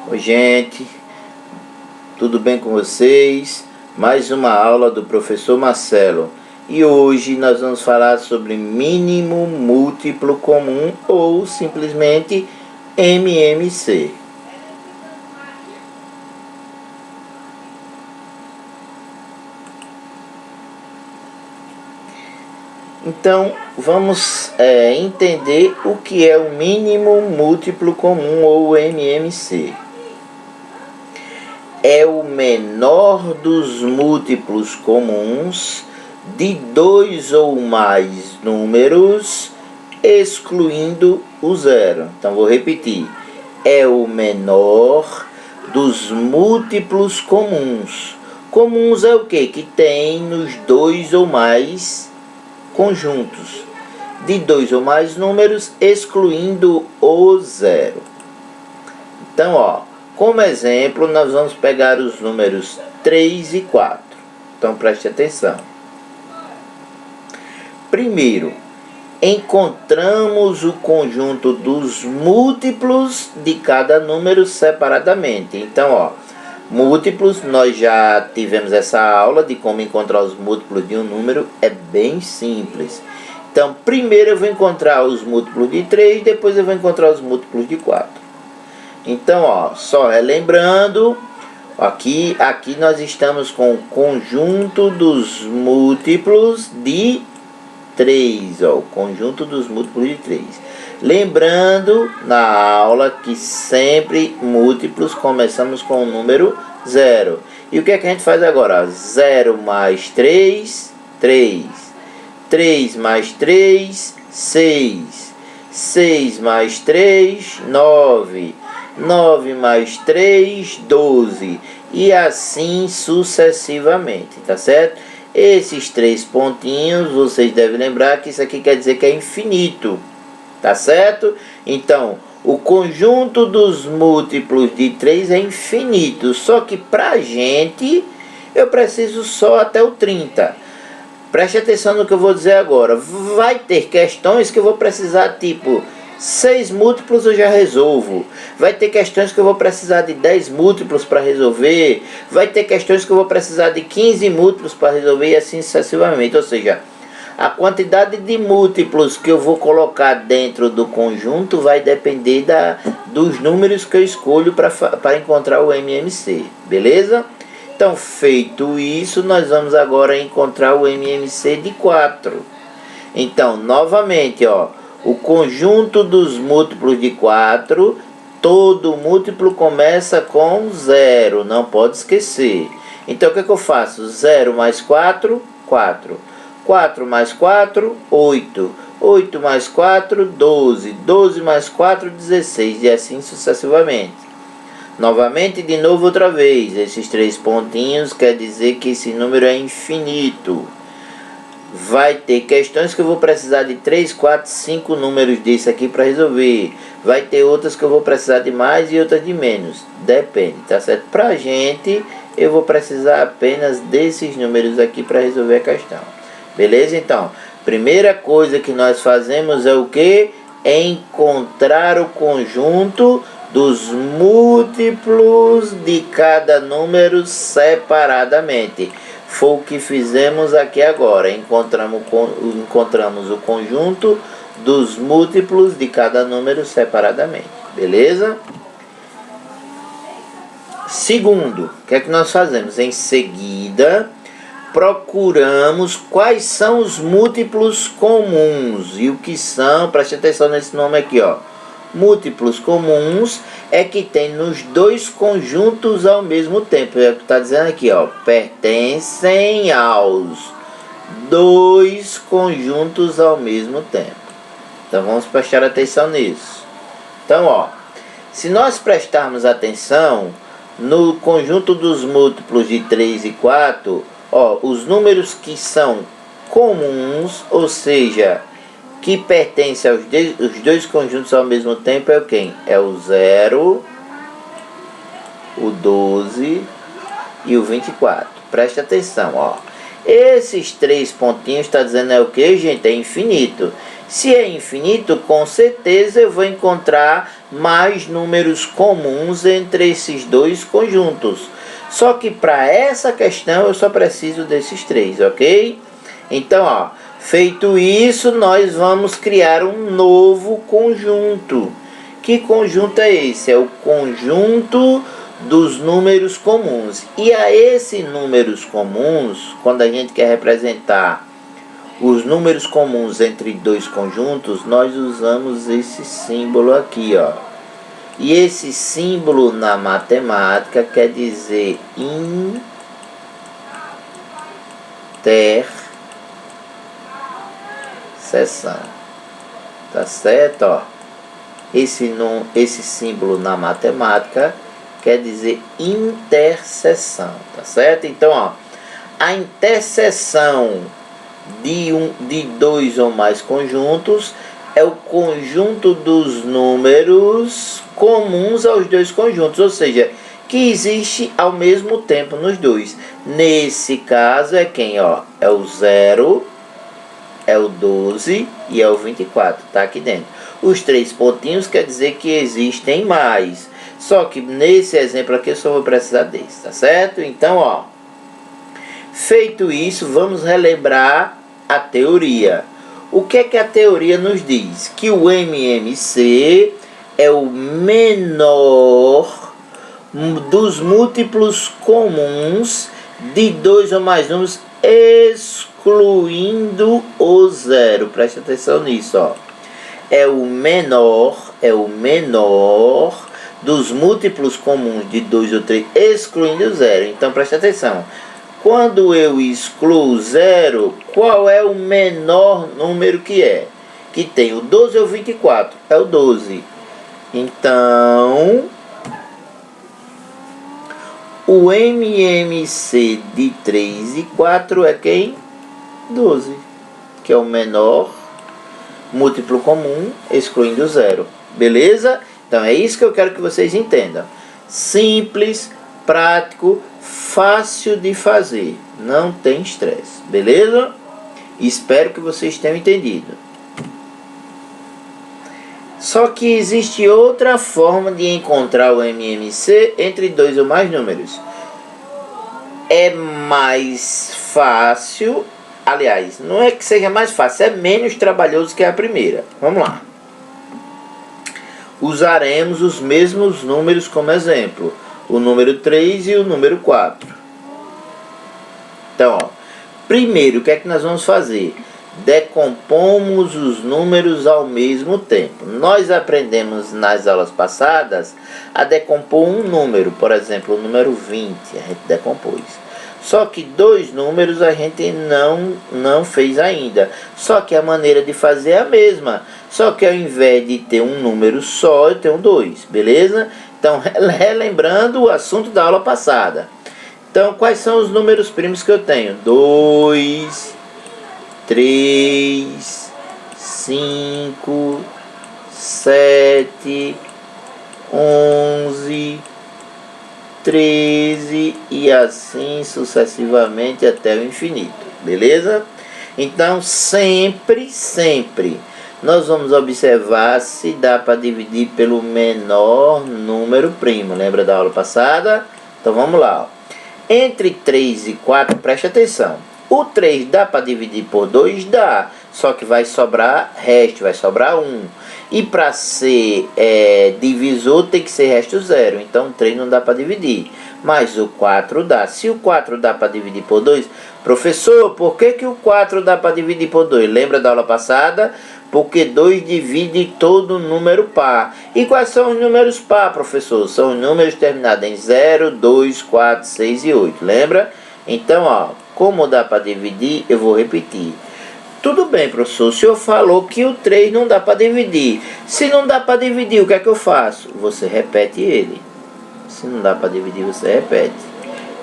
Oi, gente, tudo bem com vocês? Mais uma aula do professor Marcelo. E hoje nós vamos falar sobre mínimo múltiplo comum ou simplesmente MMC. Então, vamos entender o que é o mínimo múltiplo comum ou MMC. É o menor dos múltiplos comuns de dois ou mais números, excluindo o zero. Então, vou repetir. É o menor dos múltiplos comuns. Comuns é o quê? Que tem nos dois ou mais conjuntos. De dois ou mais números, excluindo o zero. Então, como exemplo, nós vamos pegar os números 3 e 4. Então, preste atenção. Primeiro, encontramos o conjunto dos múltiplos de cada número separadamente. Então, múltiplos, nós já tivemos essa aula de como encontrar os múltiplos de um número. É bem simples. Então, primeiro eu vou encontrar os múltiplos de 3, depois eu vou encontrar os múltiplos de 4. Então, só relembrando, aqui nós estamos com o conjunto dos múltiplos de 3, o conjunto dos múltiplos de 3. Lembrando na aula que sempre múltiplos começamos com o número 0. E o que é que a gente faz agora? 0 mais 3, 3. 3 mais 3, 6. 6 mais 3, 9. 9 mais 3, 12. E assim sucessivamente, tá certo? Esses 3 pontinhos, vocês devem lembrar que isso aqui quer dizer que é infinito, tá certo? Então, o conjunto dos múltiplos de 3 é infinito, só que pra gente, eu preciso só até o 30. Preste atenção no que eu vou dizer agora. Vai ter questões que eu vou precisar, tipo, 6 múltiplos eu já resolvo. Vai ter questões que eu vou precisar de 10 múltiplos para resolver. Vai ter questões que eu vou precisar de 15 múltiplos para resolver e assim sucessivamente. Ou seja, a quantidade de múltiplos que eu vou colocar dentro do conjunto vai depender dos números que eu escolho para encontrar o MMC. Beleza? Então, feito isso, nós vamos agora encontrar o MMC de 4. Então, novamente, o conjunto dos múltiplos de 4, todo múltiplo começa com 0, não pode esquecer. Então, o que é que eu faço? 0 mais 4, 4. 4 mais 4, 8. 8 mais 4, 12. 12 mais 4, 16. E assim sucessivamente. Novamente, de novo, outra vez. Esses 3 pontinhos quer dizer que esse número é infinito. Vai ter questões que eu vou precisar de 3, 4, 5 números desse aqui para resolver. Vai ter outras que eu vou precisar de mais e outras de menos. Depende, tá certo? Pra gente, eu vou precisar apenas desses números aqui para resolver a questão. Beleza? Então, primeira coisa que nós fazemos é o quê? Encontrar o conjunto dos múltiplos de cada número separadamente. Foi o que fizemos aqui agora. Encontramos o conjunto dos múltiplos de cada número separadamente. Beleza? Segundo, o que é que nós fazemos? Em seguida, procuramos quais são os múltiplos comuns. E o que são? Preste atenção nesse nome aqui, Múltiplos comuns é que tem nos dois conjuntos ao mesmo tempo. É o que está dizendo aqui, pertencem aos dois conjuntos ao mesmo tempo. Então vamos prestar atenção nisso. Então, se nós prestarmos atenção no conjunto dos múltiplos de 3 e 4, os números que são comuns, ou seja, que pertence aos dois conjuntos ao mesmo tempo, é quem? É o 0, o 12 e o 24. Preste atenção, Esses 3 pontinhos está dizendo o que, gente? É infinito. Se é infinito, com certeza eu vou encontrar mais números comuns entre esses dois conjuntos. Só que para essa questão eu só preciso desses três, ok? Então, ó, feito isso, nós vamos criar um novo conjunto. Que conjunto é esse? É o conjunto dos números comuns. E a esses números comuns, quando a gente quer representar os números comuns entre dois conjuntos, nós usamos esse símbolo aqui, ó. E esse símbolo na matemática quer dizer interseção. Tá certo, ó? Esse símbolo na matemática quer dizer interseção, tá certo? Então, ó, a interseção de dois ou mais conjuntos é o conjunto dos números comuns aos dois conjuntos, ou seja, que existe ao mesmo tempo nos dois. Nesse caso é quem, ó? É o 0, é o 12 e é o 24, tá aqui dentro. Os 3 pontinhos quer dizer que existem mais. Só que nesse exemplo aqui eu só vou precisar desse, tá certo? Então, ó, feito isso, vamos relembrar a teoria. O que é que a teoria nos diz? Que o MMC é o menor dos múltiplos comuns de dois ou mais números, excluindo o zero. Preste atenção nisso, ó. É o menor dos múltiplos comuns de 2 ou 3, excluindo o zero. Então, preste atenção. Quando eu excluo zero, qual é o menor número que é? Que tem o 12 ou 24? É o 12. Então, o MMC de 3 e 4 é quem? 12. Que é o menor múltiplo comum, excluindo zero. Beleza? Então é isso que eu quero que vocês entendam. Simples, prático, fácil de fazer. Não tem estresse. Beleza? Espero que vocês tenham entendido. Só que existe outra forma de encontrar o MMC entre dois ou mais números. É mais fácil. Aliás, não é que seja mais fácil, é menos trabalhoso que a primeira. Vamos lá. Usaremos os mesmos números como exemplo. O número 3 e o número 4. Então, ó, primeiro, o que é que nós vamos fazer? Decompomos os números ao mesmo tempo. Nós aprendemos nas aulas passadas a decompor um número. Por exemplo, o número 20, a gente decompôs. Só que dois números a gente não fez ainda. Só que a maneira de fazer é a mesma. Só que ao invés de ter um número só, eu tenho dois. Beleza? Então, relembrando o assunto da aula passada. Então, quais são os números primos que eu tenho? 2, 3, 5, 7, 11... 13 e assim sucessivamente até o infinito, beleza? Então sempre nós vamos observar se dá para dividir pelo menor número primo, lembra da aula passada? Então vamos lá, ó. Entre 3 e 4, preste atenção, o 3 dá para dividir por 2? Dá, só que vai sobrar resto, vai sobrar 1. E para ser divisor tem que ser resto zero. Então o 3 não dá para dividir. Mas o 4 dá. Se o 4 dá para dividir por 2, professor, por que o 4 dá para dividir por 2? Lembra da aula passada? Porque 2 divide todo número par. E quais são os números par, professor? São os números terminados em 0, 2, 4, 6 e 8. Lembra? Então, ó, como dá para dividir, eu vou repetir. Tudo bem, professor, o senhor falou que o 3 não dá para dividir. Se não dá para dividir, o que é que eu faço? Você repete ele. Se não dá para dividir, você repete.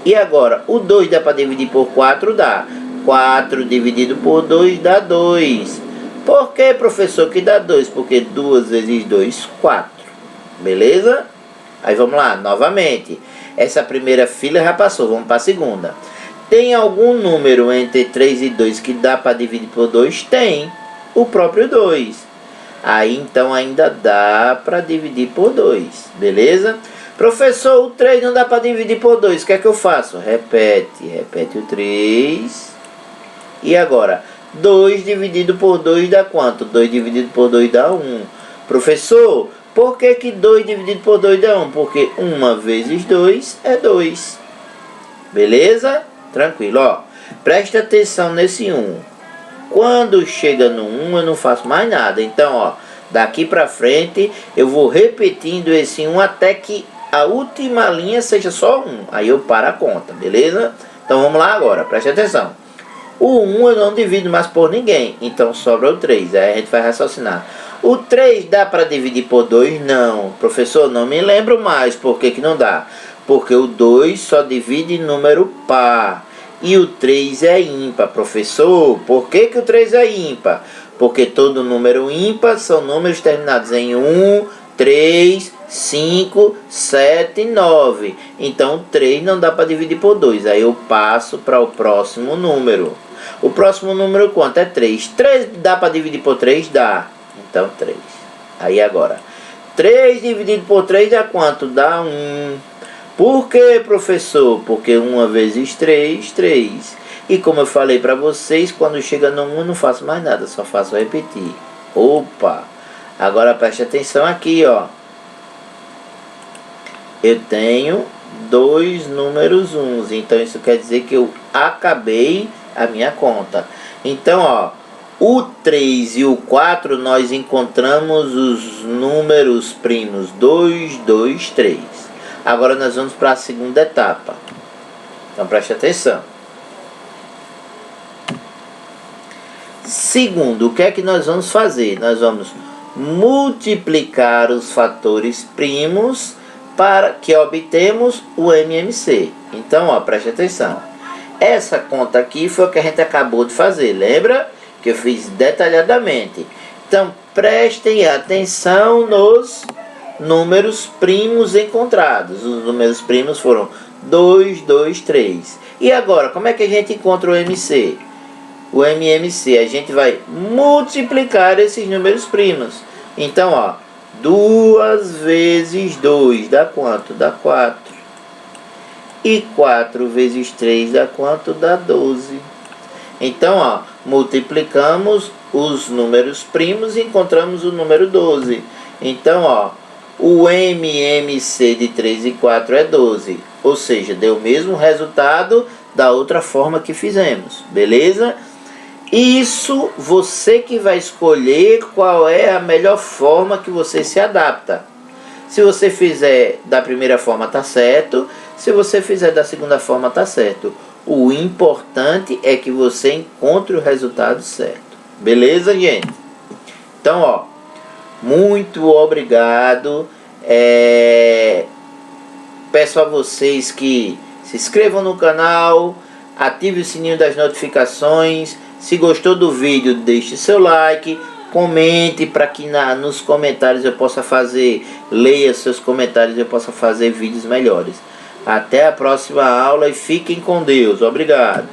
E agora, o 2 dá para dividir por 4? Dá. 4 dividido por 2 dá 2. Por que, professor, que dá 2? Porque 2 vezes 2, 4. Beleza? Aí vamos lá, novamente. Essa primeira fila já passou, vamos para a segunda. Tem algum número entre 3 e 2 que dá para dividir por 2? Tem. o próprio 2. Aí então ainda dá para dividir por 2, beleza? Professor, o 3 não dá para dividir por 2, o que é que eu faço? Repete o 3. E agora, 2 dividido por 2 dá quanto? 2 dividido por 2 dá 1. Professor, por que 2 dividido por 2 dá 1? Porque 1 vezes 2 é 2. Beleza? Tranquilo, ó. Presta atenção nesse 1. Quando chega no 1, eu não faço mais nada. Então, ó, daqui pra frente, eu vou repetindo esse 1 até que a última linha seja só 1. Aí eu paro a conta, beleza? Então vamos lá agora, presta atenção. O 1 eu não divido mais por ninguém, então sobra o 3. Aí a gente vai raciocinar. O 3 dá para dividir por 2? Não. Professor, não me lembro mais. Por que não dá? Porque o 2 só divide número par. E o 3 é ímpar. Professor, por que o 3 é ímpar? Porque todo número ímpar são números terminados em 1, 3, 5, 7 e 9. Então, 3 não dá para dividir por 2. Aí eu passo para o próximo número. O próximo número quanto? É 3. 3 dá para dividir por 3? Dá. Então, 3. Aí agora, 3 dividido por 3 dá quanto? Dá 1. Por que, professor? Porque 1 vezes 3, 3. E como eu falei para vocês, quando chega no 1 eu não faço mais nada, só faço repetir. Opa! Agora preste atenção aqui, ó. Eu tenho 2 números 1, então isso quer dizer que eu acabei a minha conta. Então, ó, o 3 e o 4 nós encontramos os números primos 2, 2, 3. Agora nós vamos para a segunda etapa. Então preste atenção. Segundo, o que é que nós vamos fazer? Nós vamos multiplicar os fatores primos para que obtemos o MMC. Então, ó, preste atenção. Essa conta aqui foi o que a gente acabou de fazer, lembra? Que eu fiz detalhadamente. Então, prestem atenção nos números primos encontrados. Os números primos foram 2, 2, 3. E agora, como é que a gente encontra o MC? O MMC, a gente vai multiplicar esses números primos. Então, ó, 2 vezes 2 dá quanto? Dá 4. E 4 vezes 3 dá quanto? Dá 12. Então, ó, multiplicamos os números primos e encontramos o número 12. Então, ó, o MMC de 3 e 4 é 12. Ou seja, deu o mesmo resultado da outra forma que fizemos. Beleza? Isso você que vai escolher qual é a melhor forma que você se adapta. Se você fizer da primeira forma, tá certo. Se você fizer da segunda forma, tá certo. O importante é que você encontre o resultado certo. Beleza, gente? Então, ó, muito obrigado. Peço a vocês que se inscrevam no canal, ative o sininho das notificações. Se gostou do vídeo, deixe seu like, comente para que nos comentários eu possa leia seus comentários e eu possa fazer vídeos melhores. Até a próxima aula e fiquem com Deus. Obrigado.